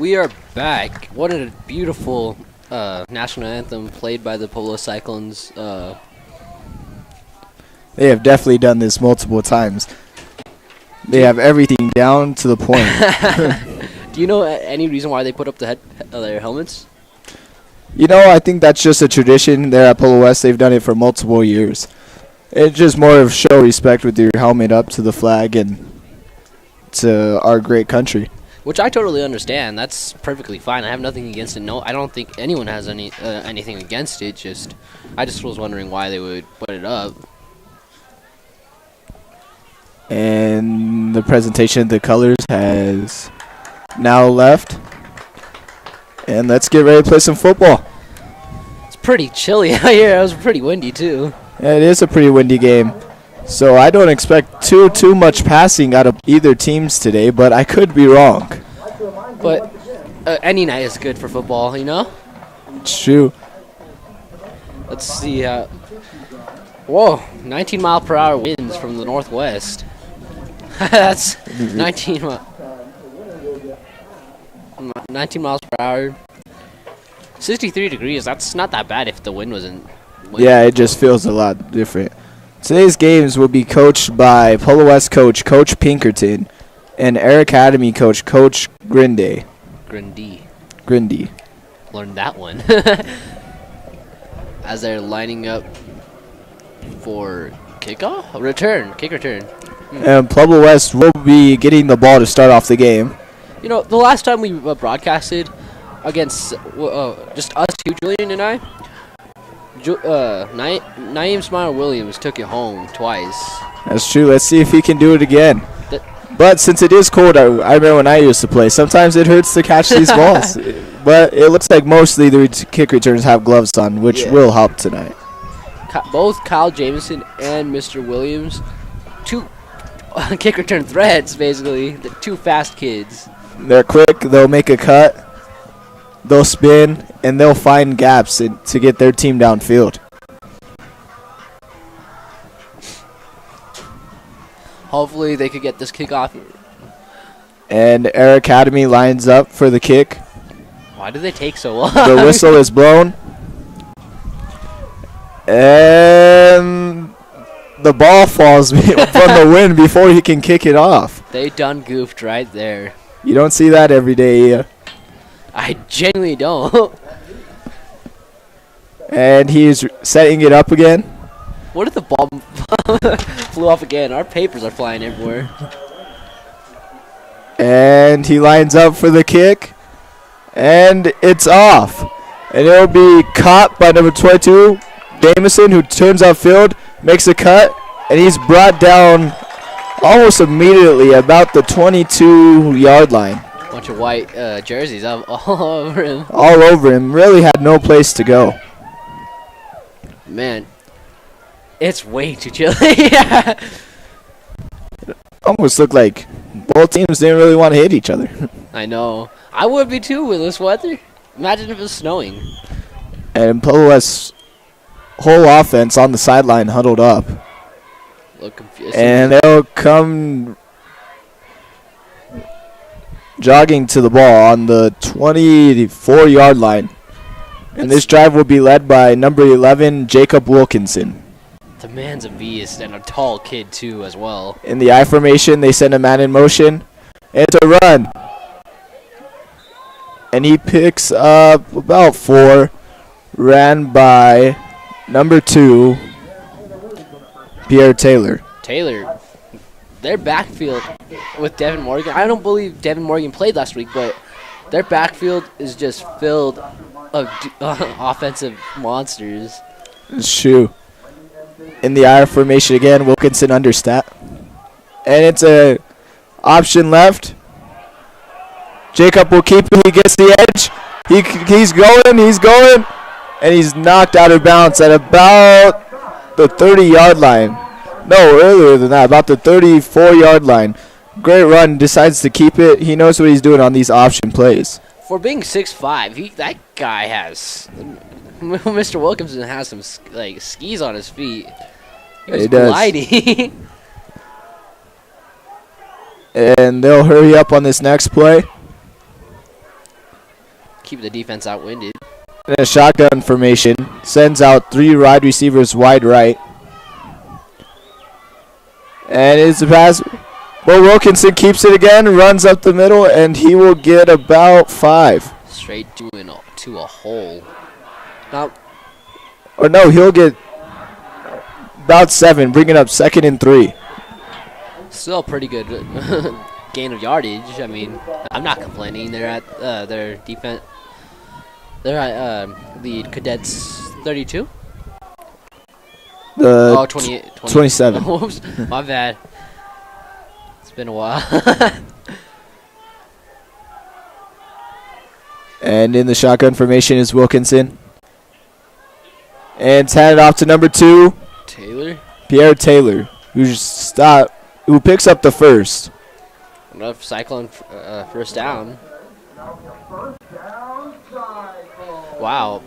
We are back. What a beautiful national anthem played by the Pueblo Cyclones. They have definitely done this multiple times. They have everything down to the point. Do you know any reason why they put up their helmets? You know, I think that's just a tradition there at Pueblo West. They've done it for multiple years. It's just more of show respect with your helmet up to the flag and to our great country. Which I totally understand. That's perfectly fine. I have nothing against it. No, I don't think anyone has anything against it. I just was wondering why they would put it up. And the presentation of the colors has now left. And let's get ready to play some football. It's pretty chilly out here. It was pretty windy, too. Yeah, it is a pretty windy game. So I don't expect too much passing out of either teams today, but I could be wrong. But any night is good for football, you know? It's true. Let's see. Whoa, 19-mile-per-hour winds from the northwest. That's 19 miles per hour. 63 degrees. That's not that bad if the wind wasn't. Yeah, it just feels a lot different. Today's games will be coached by Pueblo West coach Pinkerton and Air Academy coach Grindy. Learned that one. As they're lining up for kickoff? Kick return. And Pueblo West will be getting the ball to start off the game. You know, the last time we broadcasted against just us two, Julian and I, Naeem Smile-Williams took it home twice. That's true. Let's see if he can do it again. But since it is cold, I remember when I used to play, sometimes it hurts to catch these balls. But it looks like mostly the kick returners have gloves on, which will help tonight. Both Kyle Jameson and Mr. Williams, two kick return threats, basically. The two fast kids. They're quick. They'll make a cut. They'll spin, and they'll find gaps to get their team downfield. Hopefully they could get this kickoff. And Air Academy lines up for the kick. Why do they take so long? The whistle is blown. And the ball falls from the wind before he can kick it off. They done goofed right there. You don't see that every day. I genuinely don't. And he's setting it up again. What if the ball flew off again? Our papers are flying everywhere. And he lines up for the kick. And it's off. And it'll be caught by number 22, Jameson, who turns upfield, makes a cut, and he's brought down almost immediately about the 22-yard line. Bunch of white jerseys all over him. All over him. Really had no place to go. Man, it's way too chilly. Almost looked like both teams didn't really want to hit each other. I know. I would be too with this weather. Imagine if it was snowing. And Pueblo West's whole offense on the sideline huddled up. Look confused. And they'll come jogging to the ball on the 24-yard line. And this drive will be led by number 11, Jacob Wilkinson. The man's a beast and a tall kid, too, as well. In the I formation, they send a man in motion. It's a run. And he picks up about 4. Ran by number 2, Pierre Taylor. Their backfield with Devin Morgan. I don't believe Devin Morgan played last week, but their backfield is just filled of offensive monsters. It's true. In the I formation again, Wilkinson understat. And it's a option left. Jacob will keep it. He gets the edge. He's going. And he's knocked out of bounds at about the 30-yard line. No, earlier than that, about the 34-yard line. Great run, decides to keep it. He knows what he's doing on these option plays. For being 6'5", that guy has... Mr. Wilkinson has some skis on his feet. He was gliding. And they'll hurry up on this next play. keep the defense outwinded. In a shotgun formation, sends out 3 wide receivers wide right. And it's a pass. But Wilkinson keeps it again, runs up the middle, and he will get about 5. Straight to a hole. Now, or no, he'll get about 7, bringing up 2nd and 3. still a pretty good gain of yardage. I mean, I'm not complaining. They're at their defense. They're at the Cadets 32. 27. Oops, my bad. It's been a while. And in the shotgun formation is Wilkinson. And it's handed off to number 2. Pierre Taylor, who picks up the first. Enough Cyclone first down. Wow.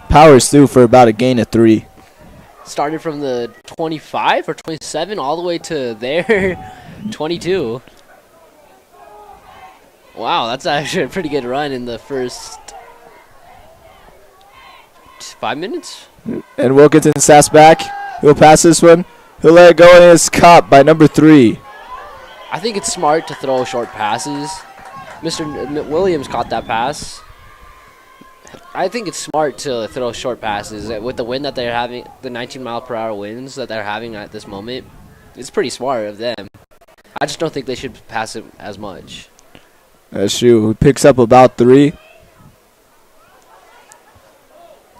Powers through for about a gain of 3. Started from the 25 or 27 all the way to there, 22. Wow, that's actually a pretty good run in the first 5 minutes. And Wilkinson sats back. He'll pass this one. He'll let it go, and it's caught by number 3. I think it's smart to throw short passes. Mr. Williams caught that pass. I think it's smart to throw short passes. With the wind that they're having, the 19-mile-per-hour winds that they're having at this moment, it's pretty smart of them. I just don't think they should pass it as much. That's true. He picks up about 3.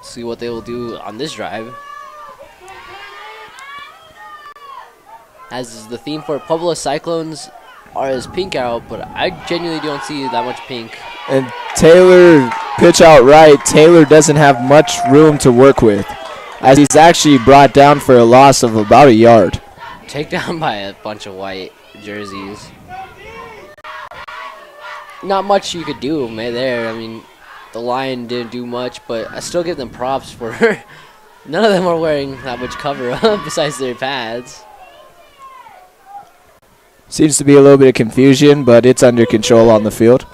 See what they will do on this drive. As the theme for Pueblo Cyclones is pink out, but I genuinely don't see that much pink. And Taylor pitch out right. Taylor doesn't have much room to work with, as he's actually brought down for a loss of about a yard. Takedown by a bunch of white jerseys. Not much you could do there. I mean, the line didn't do much, but I still give them props for none of them are wearing that much cover up besides their pads. Seems to be a little bit of confusion, but it's under control on the field.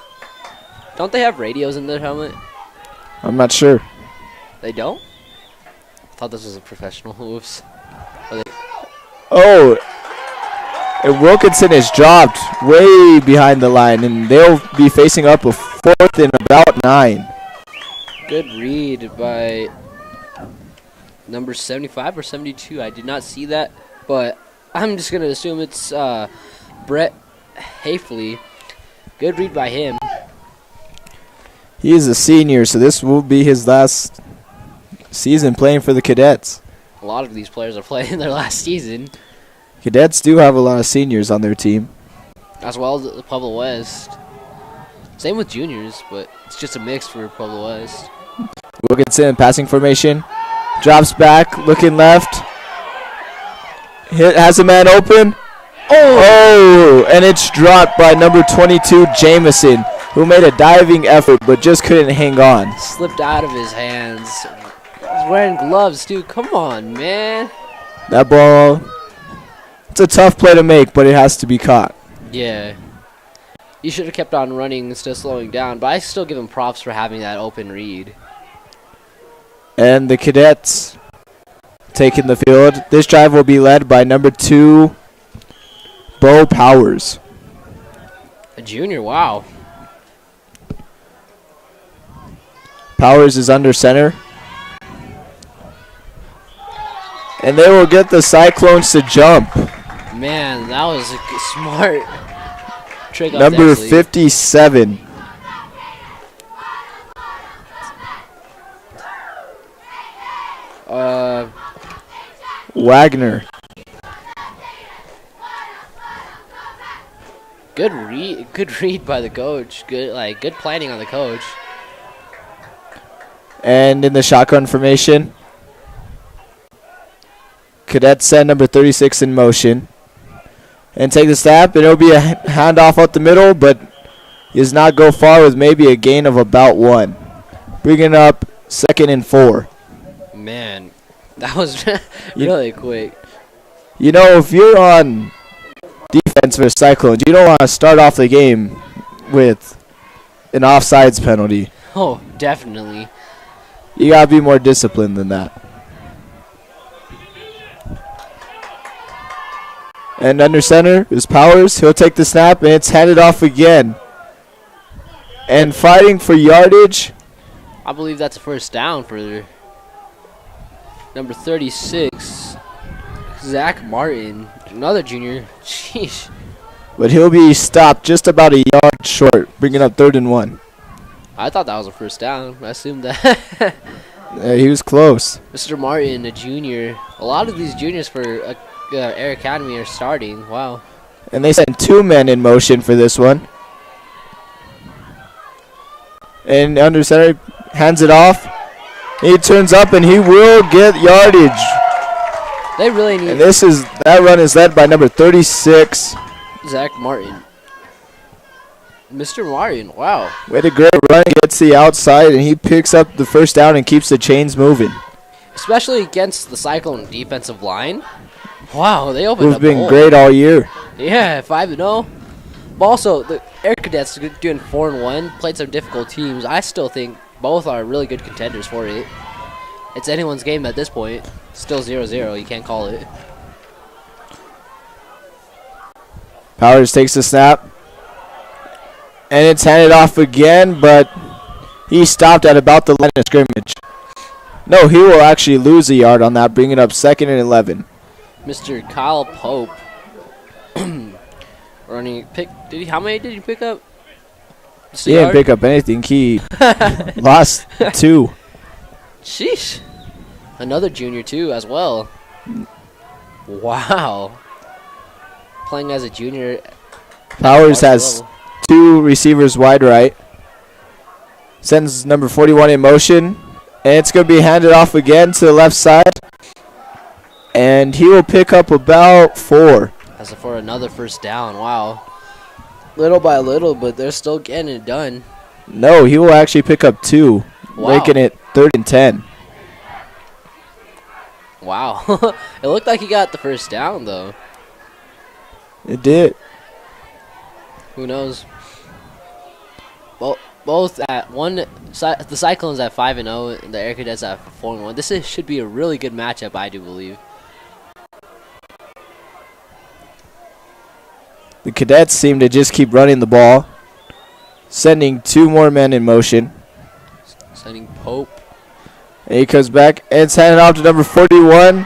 Don't they have radios in their helmet? I'm not sure. They don't? I thought this was a professional. Oops. Oh, and Wilkinson is dropped way behind the line, and they'll be facing up a 4th and about 9. Good read by number 75 or 72. I did not see that, but I'm just going to assume it's Brett Hafley. Good read by him. He is a senior, so this will be his last season playing for the Cadets. A lot of these players are playing their last season. Cadets do have a lot of seniors on their team. As well as the Pueblo West. Same with juniors, but it's just a mix for Pueblo West. Wilkinson, passing formation. Drops back, looking left. Has a man open. Oh, and it's dropped by number 22, Jameson, who made a diving effort but just couldn't hang on. Slipped out of his hands. He's wearing gloves, too. Come on, man. That ball, it's a tough play to make, but it has to be caught. Yeah. You should have kept on running instead of slowing down, but I still give him props for having that open read. And the Cadets taking the field. This drive will be led by number 2, Bo Powers. A junior, wow. Powers is under center. And they will get the Cyclones to jump. Man, that was a smart trick. Number 57. Wagner. Good read by the coach. Good planning on the coach. And in the shotgun formation, Cadets send number 36 in motion. And take the snap, and it'll be a handoff up the middle, but he does not go far with maybe a gain of about 1. Bringing up 2nd and 4. Man, that was really quick. You know, if you're on defense for Cyclones, you don't want to start off the game with an offsides penalty. Oh, definitely. You got to be more disciplined than that. And under center is Powers. He'll take the snap, and it's handed off again. And fighting for yardage. I believe that's a first down for number 36, Zach Martin, another junior. Sheesh. But he'll be stopped just about a yard short, bringing up 3rd and 1. I thought that was a first down. I assumed that. He was close. Mr. Martin, a junior. A lot of these juniors for Air Academy are starting. Wow. And they sent 2 men in motion for this one. And under center hands it off. He turns up and he will get yardage. They really need. And that run is led by number 36, Zach Martin. Mr. Martin, wow. With a great run, gets the outside, and he picks up the first down and keeps the chains moving. Especially against the Cyclone defensive line. Wow, they opened Who've up. been great all year. Yeah, 5-0. But also, the Air Cadets doing 4-1, played some difficult teams. I still think both are really good contenders for it. It's anyone's game at this point. Still 0-0, you can't call it. Powers takes the snap. And it's handed off again, but he stopped at about the line of scrimmage. No, he will actually lose a yard on that, bringing up 2nd and 11. Mr. Kyle Pope. Running pick. How many did he pick up? He didn't pick up anything. He lost 2. Sheesh. Another junior, too, as well. Wow. Playing as a junior. Powers has 2 receivers wide right. Sends number 41 in motion. And it's going to be handed off again to the left side. And he will pick up about 4. As for another first down. Wow. Little by little, but they're still getting it done. No, he will actually pick up 2. Wow. Making it 3rd and 10. Wow. It looked like he got the first down, though. It did. Who knows? Well, both at the Cyclones at 5-0, and the Air Cadets at 4-1. This should be a really good matchup, I do believe. The Cadets seem to just keep running the ball, sending 2 more men in motion. Sending Pope. And he comes back and it's handed off to number 41,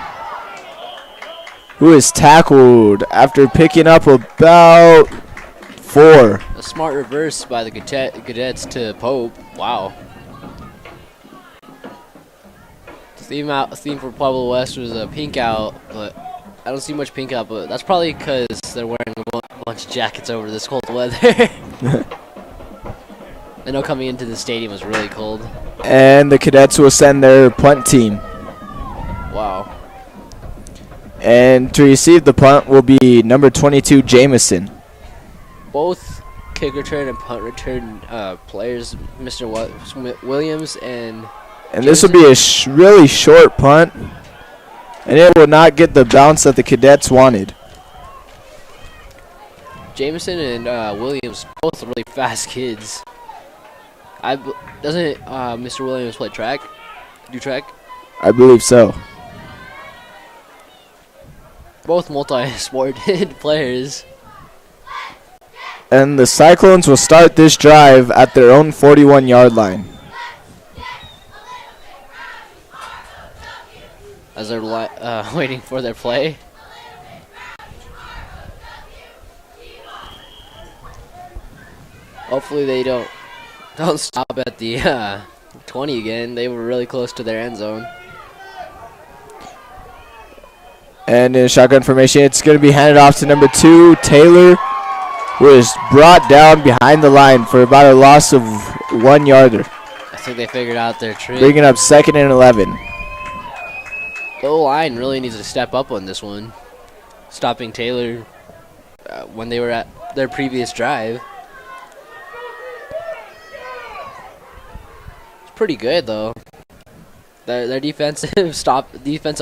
who is tackled after picking up about 4. A smart reverse by the Cadets to Pope. Wow. The theme for Pueblo West was a pink out, but I don't see much pink out, but that's probably because they're wearing a bunch of jackets over this cold weather. I know coming into the stadium was really cold. And the Cadets will send their punt team. Wow. And to receive the punt will be number 22, Jameson. Both kick return and punt return players, Mr. Williams and this will be a really short punt. And it will not get the bounce that the Cadets wanted. Jameson and Williams, both really fast kids. Doesn't Mr. Williams play track? Do track? I believe so. Both multi-sported players. And the Cyclones will start this drive at their own 41-yard line. As they're waiting for their play. Hopefully they don't stop at the 20 again. They were really close to their end zone. And in shotgun formation, it's going to be handed off to number 2, Taylor, who is brought down behind the line for about a loss of 1 yarder. I think they figured out their trick. Bringing up 2nd and 11. The O-line really needs to step up on this one. Stopping Taylor when they were at their previous drive. It's pretty good, though. Their defensive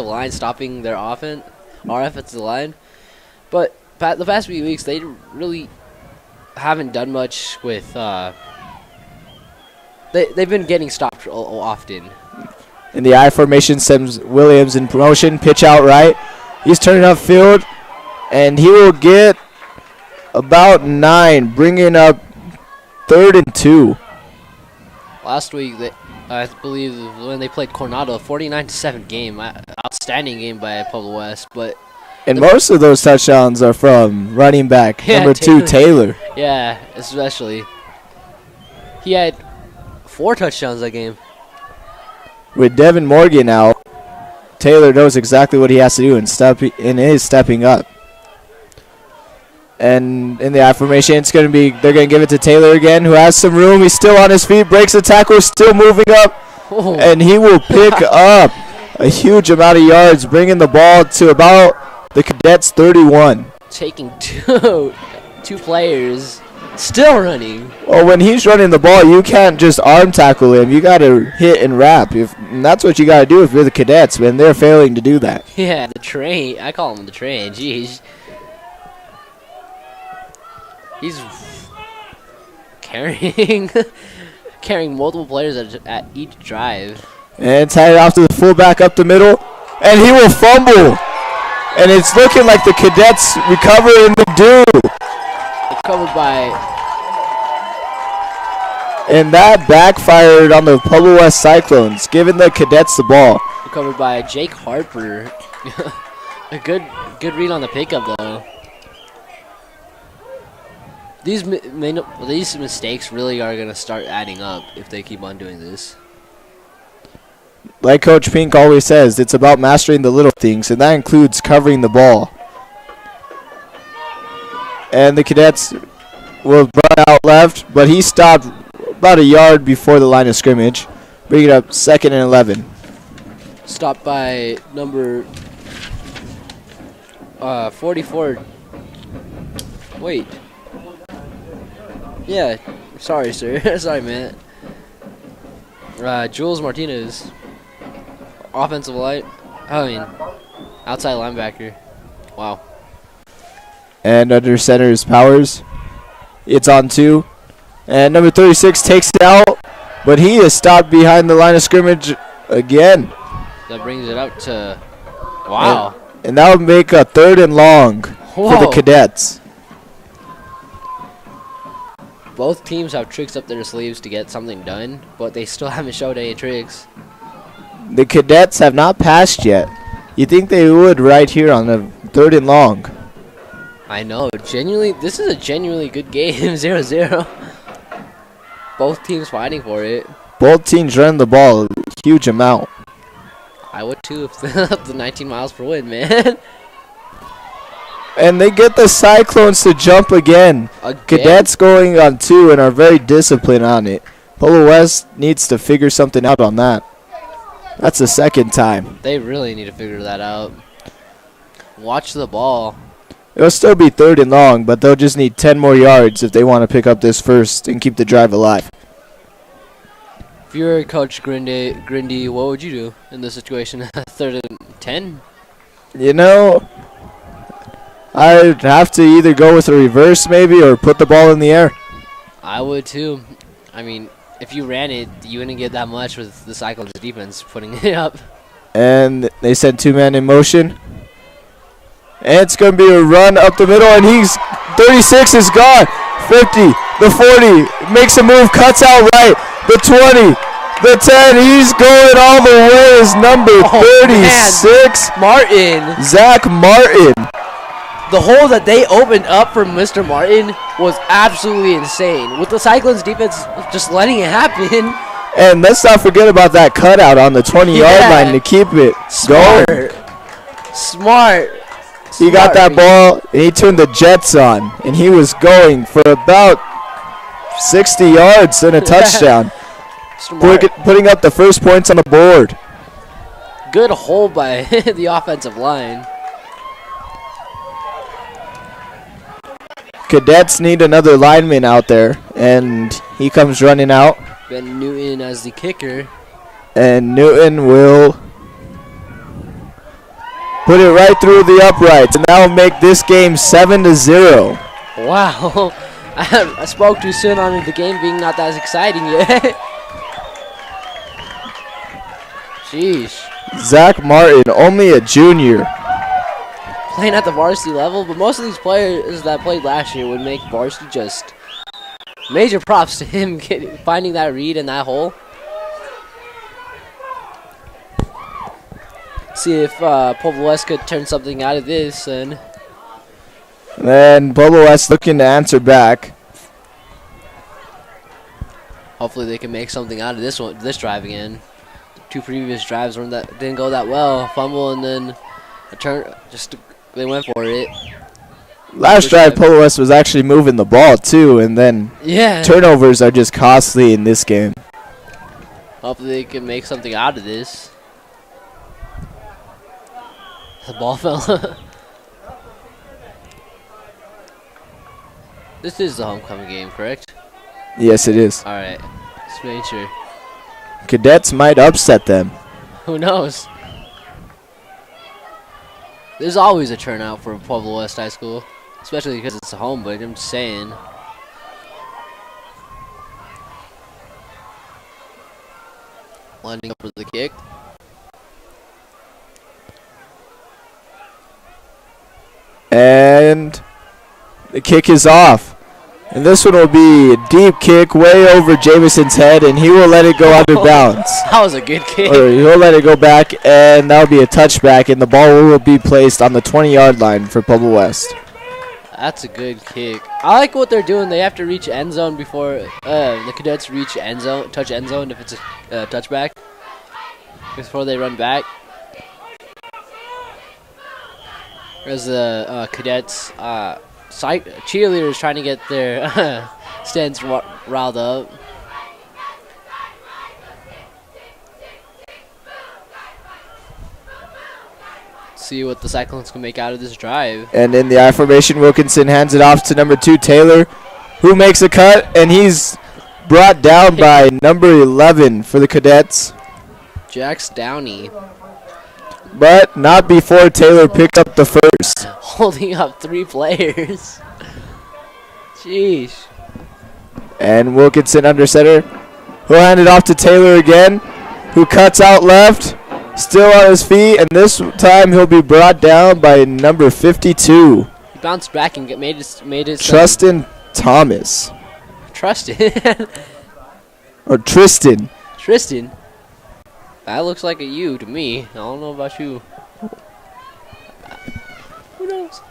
line stopping their our offensive line. But the past few weeks, they really haven't done much with they've been getting stopped often. In the I formation, sends Williams in promotion. Pitch out right. He's turning upfield, and he will get about 9, bringing up 3rd and 2. Last week, I believe when they played Coronado, 49-7 game, outstanding game by Pueblo West. And most of those touchdowns are from running back number 2, Taylor. Yeah, especially. He had 4 touchdowns that game. With Devin Morgan out, Taylor knows exactly what he has to do and is stepping up. And in the I formation, they're going to give it to Taylor again, who has some room. He's still on his feet, breaks the tackle, still moving up, and he will pick up a huge amount of yards, bringing the ball to about the Cadets 31. Taking two players, still running. Well, when he's running the ball, you can't just arm tackle him. You got to hit and wrap. And that's what you got to do if you're the Cadets, man. They're failing to do that. Yeah, the train. I call him the train. Jeez. He's carrying multiple players at each drive. And it's headed off to the fullback up the middle. And he will fumble. And it's looking like the Cadets recover and they do. Recovered by... And that backfired on the Pueblo West Cyclones, giving the Cadets the ball. Recovered by Jake Harper. A good read on the pickup, though. These mistakes really are going to start adding up if they keep on doing this. Like Coach Pink always says, it's about mastering the little things, and that includes covering the ball. And the Cadets will run out left, but he stopped about a yard before the line of scrimmage, bringing it up 2nd and 11. Stopped by number 44. Wait. Yeah, sorry, sir. Sorry, man. Jules Martinez, offensive line. Outside linebacker. Wow. And under center is Powers. It's on 2. And number 36 takes it out, but he is stopped behind the line of scrimmage again. That brings it up to... Wow. And that would make a 3rd and long for the Cadets. Both teams have tricks up their sleeves to get something done, but they still haven't showed any tricks. The Cadets have not passed yet. You think they would right here on the 3rd and long. I know. This is a genuinely good game. 0-0. Both teams fighting for it. Both teams run the ball a huge amount. I would too if the 19 miles per win, man. And they get the Cyclones to jump again. Cadets going on 2 and are very disciplined on it. Pueblo West needs to figure something out on that. That's the 2nd time. They really need to figure that out. Watch the ball. It'll still be 3rd and long, but they'll just need 10 more yards if they want to pick up this first and keep the drive alive. If you were Coach Grindy, what would you do in this situation? 3rd and 10? You know, I'd have to either go with a reverse maybe or put the ball in the air. I would too. I mean, if you ran it, you wouldn't get that much with the Cyclones defense putting it up. And they send 2 men in motion. And it's going to be a run up the middle, and 36 is gone. 50, the 40, makes a move, cuts out right. The 20, the 10, he's going all the way. Is number 36. Man. Martin. Zach Martin. The hole that they opened up for Mr. Martin was absolutely insane. With the Cyclones defense just letting it happen. And let's not forget about that cutout on the 20-yard line to keep it going. Smart. He got that ball, and he turned the Jets on, and he was going for about 60 yards and a touchdown, putting up the first points on the board. Good hole by the offensive line. Cadets need another lineman out there, and he comes running out. Ben Newton as the kicker. And Newton will put it right through the uprights, and that will make this game 7-0. Wow. I spoke too soon on the game being not that exciting yet. Sheesh. Zach Martin, only a junior. Playing at the varsity level, but most of these players that played last year would make varsity. Just major props to him finding that read in that hole. See if Pueblo West could turn something out of this. And then Pueblo West looking to answer back. Hopefully they can make something out of this drive again. Two previous drives didn't go that well. Fumble and then a turn. They went for it. Last drive, Pueblo West was actually moving the ball too, and then turnovers are just costly in this game. Hopefully they can make something out of this. The ball fell. This is the homecoming game, correct? Yes, it is. All right, just making sure. Cadets might upset them. Who knows? There's always a turnout for Pueblo West High School, especially because it's a home, but I'm just saying. Lining up for the kick. And the kick is off. And this one will be a deep kick way over Jamison's head, and he will let it go out of bounds. That was a good kick. Or he'll let it go back, and that will be a touchback, and the ball will be placed on the 20-yard line for Pueblo West. That's a good kick. I like what they're doing. They have to reach end zone before the Cadets reach end zone, touch end zone if it's a touchback, before they run back. Whereas the Cadets cheerleaders trying to get their stands riled up. See what the Cyclones can make out of this drive. And in the I formation, Wilkinson hands it off to number 2, Taylor, who makes a cut, and he's brought down by number 11 for the Cadets. Jax Downey. But not before Taylor picked up the first. Holding up 3 players. Jeez. And Wilkinson under center. He'll hand it off to Taylor again, who cuts out left. Still on his feet, and this time he'll be brought down by number 52. He bounced back and made it. Tristan Thomas. Tristan. Or Tristan. Tristan. That looks like a U to me. I don't know about you. Who knows?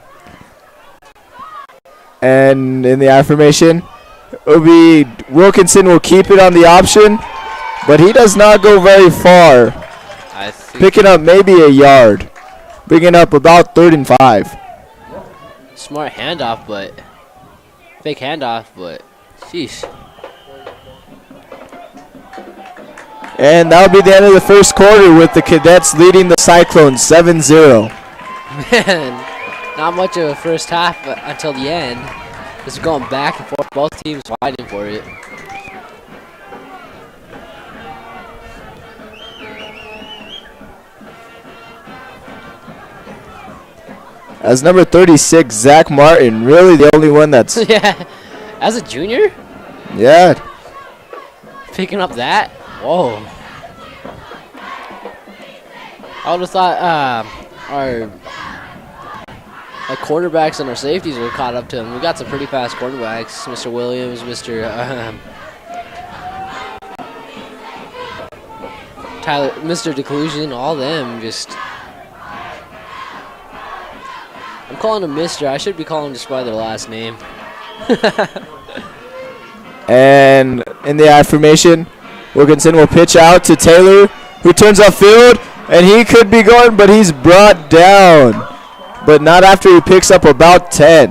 And in the I formation, it'll be Wilkinson will keep it on the option, but he does not go very far. Picking up maybe a yard. Bringing up about 3rd and 5. Smart handoff, but fake handoff, but sheesh. And that'll be the end of the first quarter with the Cadets leading the Cyclones 7-0. Man, not much of a first half until the end. Just going back and forth, both teams fighting for it. As number 36, Zach Martin, really the only one that's... Yeah, as a junior? Yeah. Picking up that? Whoa. I would have thought our quarterbacks and our safeties were caught up to him. We got some pretty fast quarterbacks. Mr. Williams, Mr. Tyler, Mr. Declusion, all them just... I'm calling him Mr. I should be calling him just by their last name. And in the I formation, Wilkinson will pitch out to Taylor, who turns off field, and he could be going, but he's brought down. But not after he picks up about 10.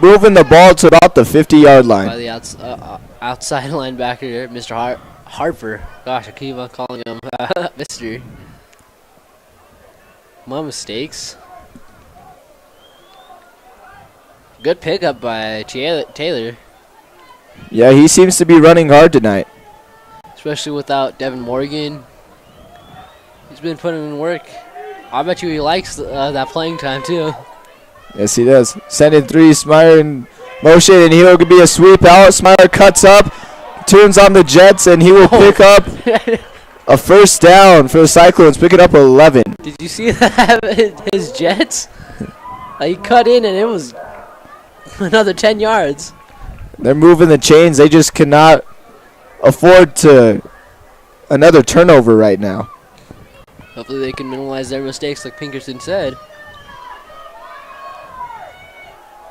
Moving the ball to about the 50-yard line. By the outside linebacker, Mr. Harper. Gosh, I keep on calling him Mr. My mistakes. Good pickup by Taylor. Yeah, he seems to be running hard tonight. Especially without Devin Morgan. He's been putting in work. I bet you he likes that playing time, too. Yes, he does. Sending 3, Smyer in motion, and he'll be a sweep out. Smyer cuts up, turns on the Jets, and he will pick up A first down for the Cyclones, picking up 11. Did you see that? His Jets? He cut in and it was another 10 yards. They're moving the chains. They just cannot afford to another turnover right now. Hopefully they can minimize their mistakes like Pinkerton said.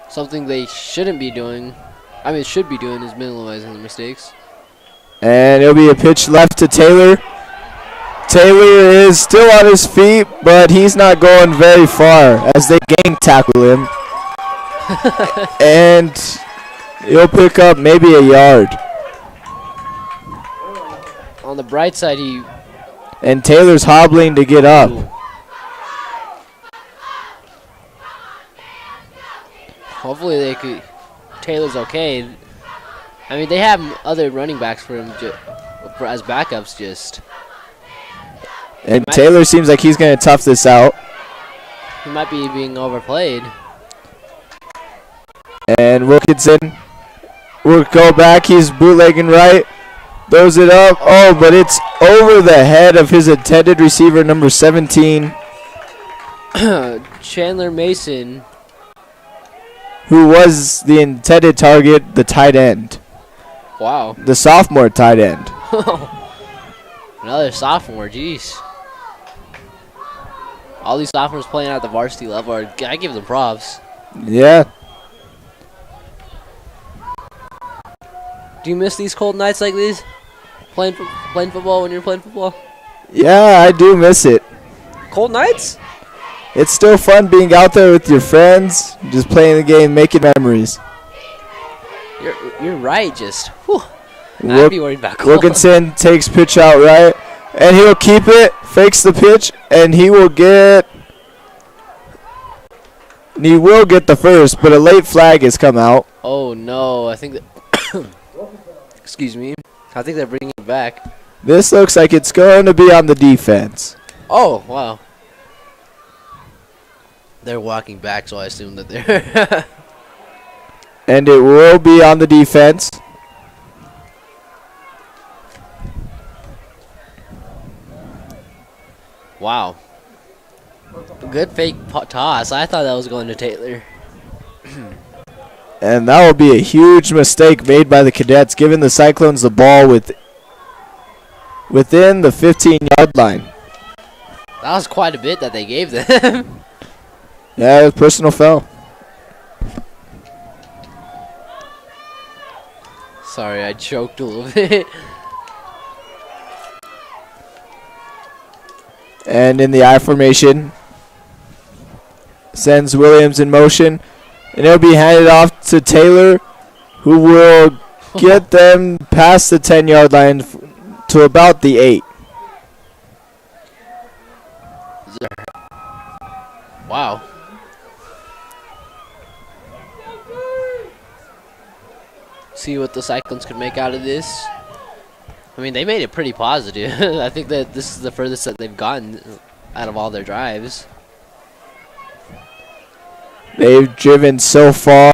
Something they shouldn't be doing. I mean, should be doing is minimizing the mistakes. And it'll be a pitch left to Taylor. Taylor is still on his feet, but he's not going very far as they gang tackle him. And he'll pick up maybe a yard. On the bright side, and Taylor's hobbling to get up. Ooh. Hopefully they could. Taylor's okay. I mean, they have other running backs for him as backups. And Taylor seems like he's going to tough this out. He might be being overplayed. And Wilkinson will go back. He's bootlegging right. Throws it up. Oh, but it's over the head of his intended receiver, number 17. Chandler Mason. Who was the intended target, the tight end. Wow. The sophomore tight end. Another sophomore, jeez. All these sophomores playing at the varsity level, I give them props. Yeah. Do you miss these cold nights like these? Playing football when you're playing football? Yeah, I do miss it. Cold nights? It's still fun being out there with your friends, just playing the game, making memories. You're right, just whew. I'd be worried about cold. Wilkinson takes pitch out right, and he'll keep it, fakes the pitch, and he will get the first, but a late flag has come out. Oh no, I think that excuse me. I think they're bringing it back. This looks like it's going to be on the defense. Oh, wow. They're walking back, so I assume that they're And it will be on the defense. Wow. Good fake toss. I thought that was going to Taylor. And that will be a huge mistake made by the Cadets, giving the Cyclones the ball within the 15-yard line. That was quite a bit that they gave them. Yeah, it was personal foul. Sorry, I choked a little bit. And in the I formation, sends Williams in motion. And it'll be handed off to Taylor, who will get them past the 10-yard line to about the 8. Wow. See what the Cyclones could make out of this. I mean, they made it pretty positive. I think that this is the furthest that they've gotten out of all their drives. They've driven so far